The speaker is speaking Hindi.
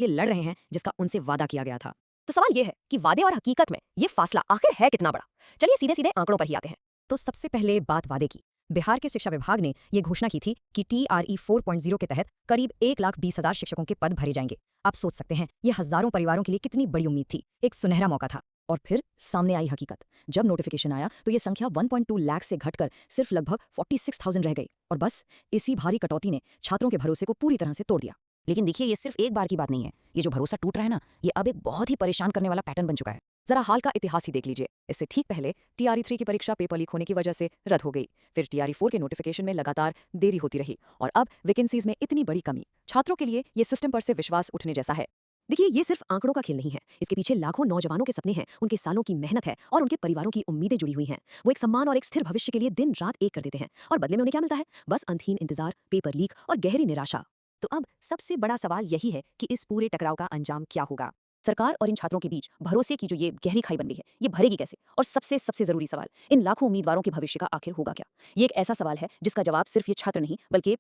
ये लड़ रहे हैं जिसका उनसे वादा किया गया था। तो सवाल ये है कि वादे और हकीकत में ये फासला आखिर है कितना बड़ा। चलिए सीधे सीधे आंकड़ों पर ही आते हैं। तो सबसे पहले बात वादे की। बिहार के शिक्षा विभाग ने ये घोषणा की थी कि TRE 4.0 के तहत करीब 1,20,000 शिक्षकों के पद भरे जाएंगे। आप सोच सकते हैं ये हजारों परिवारों के लिए कितनी बड़ी उम्मीद थी, एक सुनहरा मौका था। और फिर सामने आई हकीकत। जब नोटिफिकेशन आया तो ये संख्या 1.2 लाख से घटकर सिर्फ लगभग 46,000 रह गई। और बस इसी भारी कटौती ने छात्रों के भरोसे को पूरी तरह से तोड़ दिया। लेकिन देखिए ये सिर्फ एक बार की बात नहीं है। ये जो भरोसा टूट रहा है ना, ये अब एक बहुत ही परेशान करने वाला पैटर्न बन चुका है। जरा हाल का इतिहास ही देख लीजिए। इससे ठीक पहले TRE 3 की परीक्षा पेपर लीक होने की वजह से रद्द हो गई। फिर TRE 4 के नोटिफिकेशन में लगातार देरी होती रही और अब वैकेंसीज में इतनी बड़ी कमी। छात्रों के लिए ये सिस्टम पर से विश्वास उठने जैसा है। देखिए ये सिर्फ आंकड़ों का खेल नहीं है। इसके पीछे लाखों नौजवानों के सपने हैं, उनके सालों की मेहनत है और उनके परिवारों की उम्मीदें जुड़ी हुई हैं। वो एक सम्मान और एक स्थिर भविष्य के लिए दिन रात एक कर देते हैं और बदले में उन्हें क्या मिलता है? बस अंतहीन इंतजार, पेपर लीक और गहरी निराशा। तो अब सबसे बड़ा सवाल यही है कि इस पूरे टकराव का अंजाम क्या होगा। सरकार और इन छात्रों के बीच भरोसे की जो ये गहरी खाई बन गई है, ये भरेगी कैसे? और सबसे सबसे जरूरी सवाल, इन लाखों उम्मीदवारों के भविष्य का आखिर होगा क्या? ये एक ऐसा सवाल है जिसका जवाब सिर्फ ये छात्र नहीं बल्कि